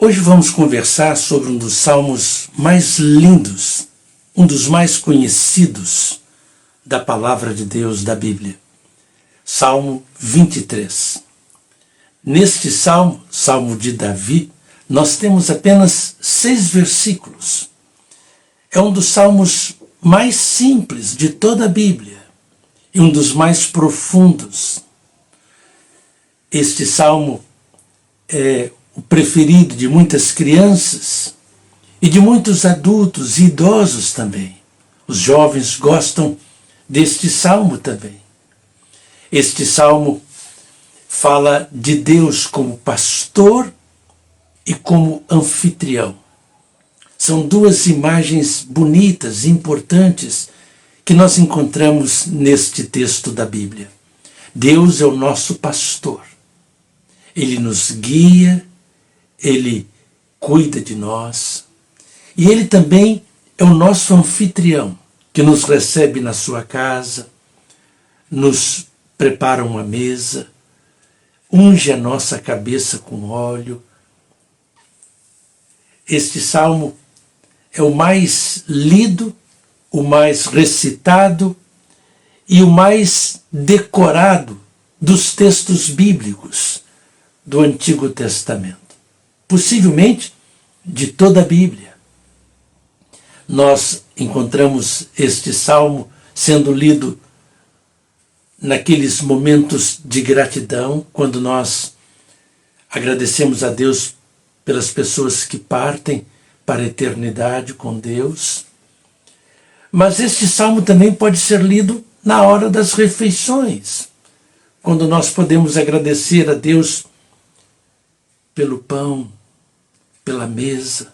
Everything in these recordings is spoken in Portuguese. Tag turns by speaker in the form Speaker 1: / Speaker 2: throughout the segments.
Speaker 1: Hoje vamos conversar sobre um dos salmos mais lindos, um dos mais conhecidos da palavra de Deus da Bíblia. Salmo 23. Neste salmo, salmo de Davi, nós temos apenas 6 versículos. É um dos salmos mais simples de toda a Bíblia e um dos mais profundos. Este salmo é o preferido de muitas crianças e de muitos adultos e idosos também. Os jovens gostam deste salmo também. Este salmo fala de Deus como pastor e como anfitrião. São duas imagens bonitas e importantes que nós encontramos neste texto da Bíblia. Deus é o nosso pastor. Ele nos guia, Ele cuida de nós. E Ele também é o nosso anfitrião, que nos recebe na sua casa, nos prepara uma mesa, unge a nossa cabeça com óleo. Este salmo é o mais lido, o mais recitado e o mais decorado dos textos bíblicos do Antigo Testamento. Possivelmente de toda a Bíblia. Nós encontramos este salmo sendo lido naqueles momentos de gratidão, quando nós agradecemos a Deus pelas pessoas que partem para a eternidade com Deus. Mas este salmo também pode ser lido na hora das refeições, quando nós podemos agradecer a Deus pelo pão, pela mesa,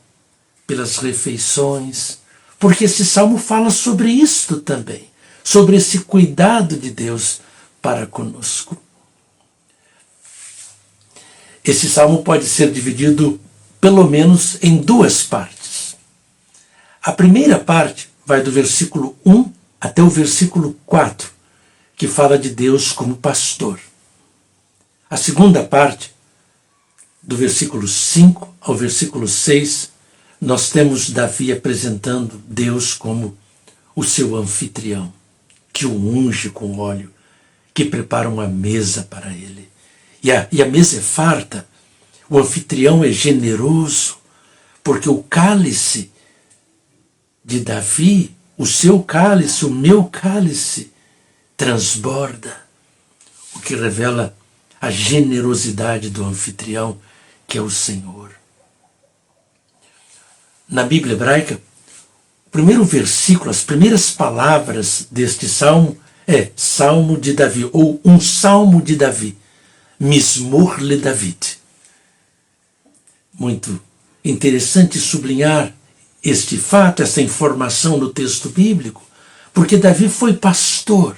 Speaker 1: pelas refeições, porque esse salmo fala sobre isto também, sobre esse cuidado de Deus para conosco. Esse salmo pode ser dividido pelo menos em 2 partes. A primeira parte vai do versículo 1 até o versículo 4, que fala de Deus como pastor. A segunda parte, do versículo 5 ao versículo 6, nós temos Davi apresentando Deus como o seu anfitrião, que o unge com óleo, que prepara uma mesa para ele. E a mesa é farta, o anfitrião é generoso, porque o cálice de Davi, o seu cálice, o meu cálice, transborda, o que revela a generosidade do anfitrião, que é o Senhor. Na Bíblia hebraica, o primeiro versículo, as primeiras palavras deste salmo é Salmo de Davi, ou um Salmo de Davi, Mismor le David. Muito interessante sublinhar este fato, essa informação no texto bíblico, porque Davi foi pastor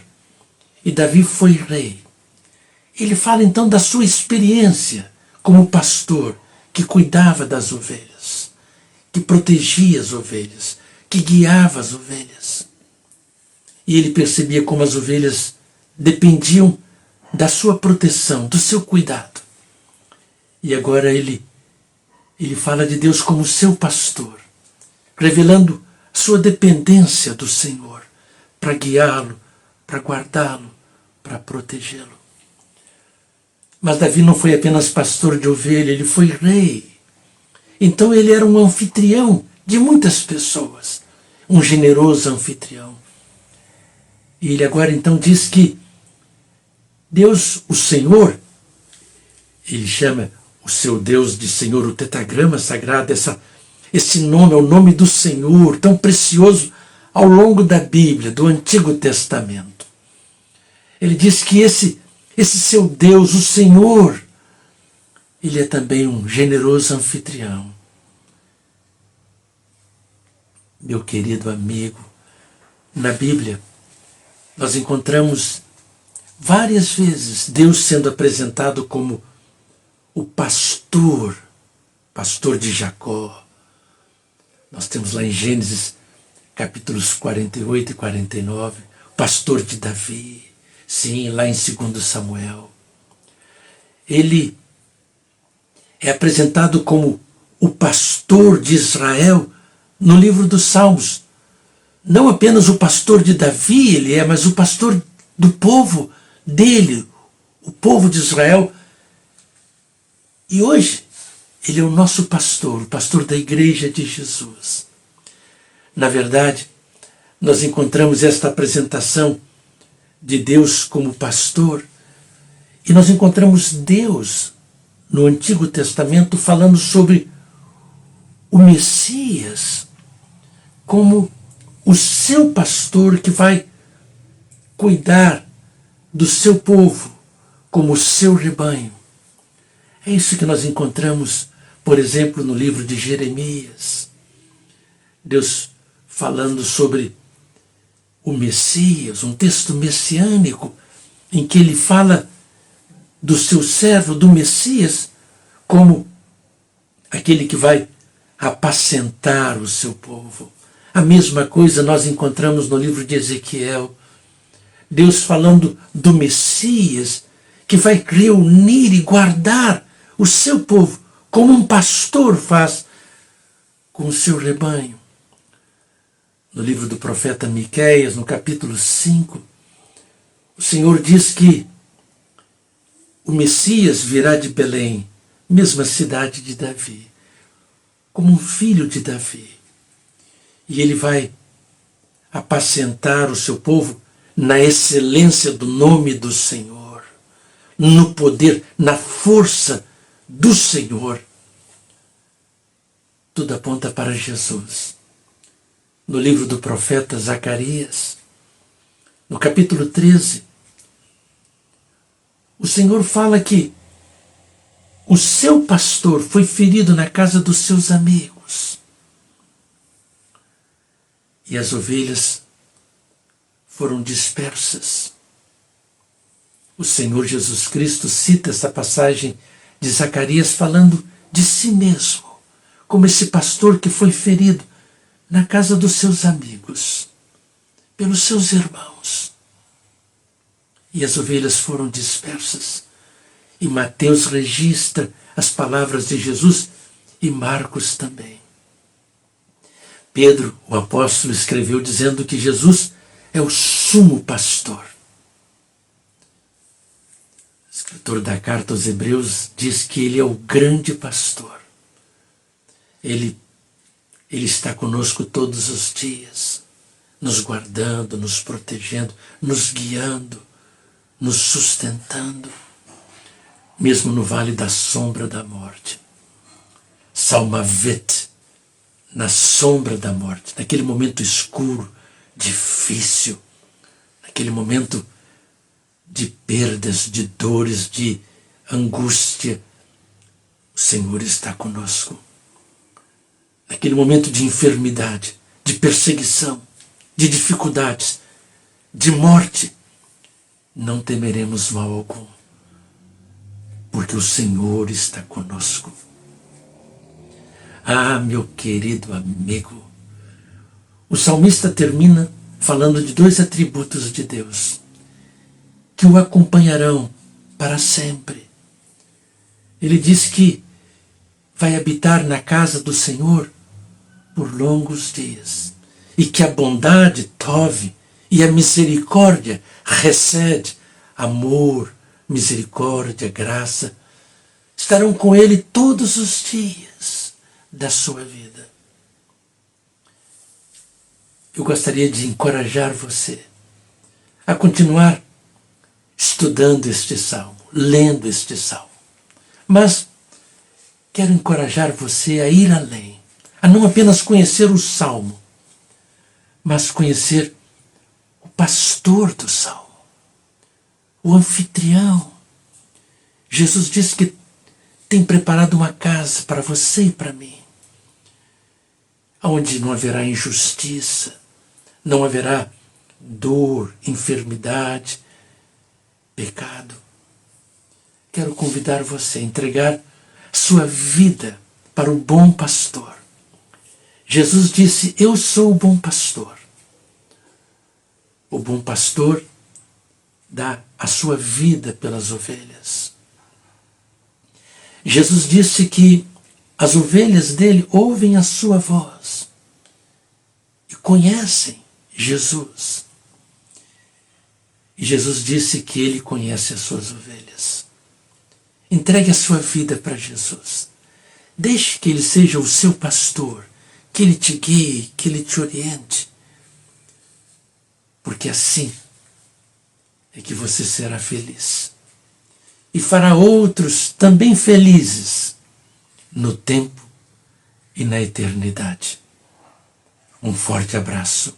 Speaker 1: e Davi foi rei. Ele fala então da sua experiência como pastor que cuidava das ovelhas, que protegia as ovelhas, que guiava as ovelhas. E ele percebia como as ovelhas dependiam da sua proteção, do seu cuidado. E agora ele fala de Deus como seu pastor, revelando a sua dependência do Senhor para guiá-lo, para guardá-lo, para protegê-lo. Mas Davi não foi apenas pastor de ovelha, ele foi rei. Então ele era um anfitrião de muitas pessoas, um generoso anfitrião. E ele agora então diz que Deus, o Senhor, ele chama o seu Deus de Senhor, o tetragrama sagrado, esse nome é o nome do Senhor, tão precioso ao longo da Bíblia, do Antigo Testamento. Ele diz que esse seu Deus, o Senhor, ele é também um generoso anfitrião. Meu querido amigo, na Bíblia nós encontramos várias vezes Deus sendo apresentado como o pastor de Jacó. Nós temos lá em Gênesis capítulos 48 e 49, o pastor de Davi. Sim, lá em 2 Samuel. Ele é apresentado como o pastor de Israel no livro dos Salmos. Não apenas o pastor de Davi ele é, mas o pastor do povo dele, o povo de Israel. E hoje ele é o nosso pastor, o pastor da igreja de Jesus. Na verdade, nós encontramos esta apresentação de Deus como pastor e nós encontramos Deus no Antigo Testamento falando sobre o Messias como o seu pastor que vai cuidar do seu povo como o seu rebanho. É isso que nós encontramos, por exemplo, no livro de Jeremias. Deus falando sobre o Messias, um texto messiânico, em que ele fala do seu servo, do Messias, como aquele que vai apacentar o seu povo. A mesma coisa nós encontramos no livro de Ezequiel. Deus falando do Messias, que vai reunir e guardar o seu povo, como um pastor faz com o seu rebanho. No livro do profeta Miqueias, no capítulo 5, o Senhor diz que o Messias virá de Belém, mesma cidade de Davi, como um filho de Davi. E ele vai apacentar o seu povo na excelência do nome do Senhor, no poder, na força do Senhor. Tudo aponta para Jesus. No livro do profeta Zacarias, no capítulo 13, o Senhor fala que o seu pastor foi ferido na casa dos seus amigos. E as ovelhas foram dispersas. O Senhor Jesus Cristo cita essa passagem de Zacarias falando de si mesmo, como esse pastor que foi ferido na casa dos seus amigos, pelos seus irmãos. E as ovelhas foram dispersas. E Mateus registra as palavras de Jesus e Marcos também. Pedro, o apóstolo, escreveu dizendo que Jesus é o sumo pastor. O escritor da carta aos Hebreus diz que ele é o grande pastor. Ele está conosco todos os dias, nos guardando, nos protegendo, nos guiando, nos sustentando, mesmo no vale da sombra da morte. Salmavet, na sombra da morte, naquele momento escuro, difícil, naquele momento de perdas, de dores, de angústia, o Senhor está conosco. Naquele momento de enfermidade, de perseguição, de dificuldades, de morte, não temeremos mal algum, porque o Senhor está conosco. Ah, meu querido amigo, o salmista termina falando de dois atributos de Deus que o acompanharão para sempre. Ele diz que vai habitar na casa do Senhor por longos dias, e que a bondade, Tov, e a misericórdia, Hesed, amor, misericórdia, graça, estarão com ele todos os dias da sua vida. Eu gostaria de encorajar você a continuar estudando este salmo, lendo este salmo. Mas quero encorajar você a ir além, a não apenas conhecer o salmo, mas conhecer o pastor do salmo, o anfitrião. Jesus disse que tem preparado uma casa para você e para mim, onde não haverá injustiça, não haverá dor, enfermidade, pecado. Quero convidar você a entregar sua vida para o bom pastor. Jesus disse: eu sou o bom pastor. O bom pastor dá a sua vida pelas ovelhas. Jesus disse que As ovelhas dele ouvem a sua voz e conhecem Jesus. E Jesus disse que ele conhece as suas ovelhas. Entregue a sua vida para Jesus. Deixe que ele seja o seu pastor, que ele te guie, que ele te oriente. Porque assim é que você será feliz. E fará outros também felizes no tempo e na eternidade. Um forte abraço.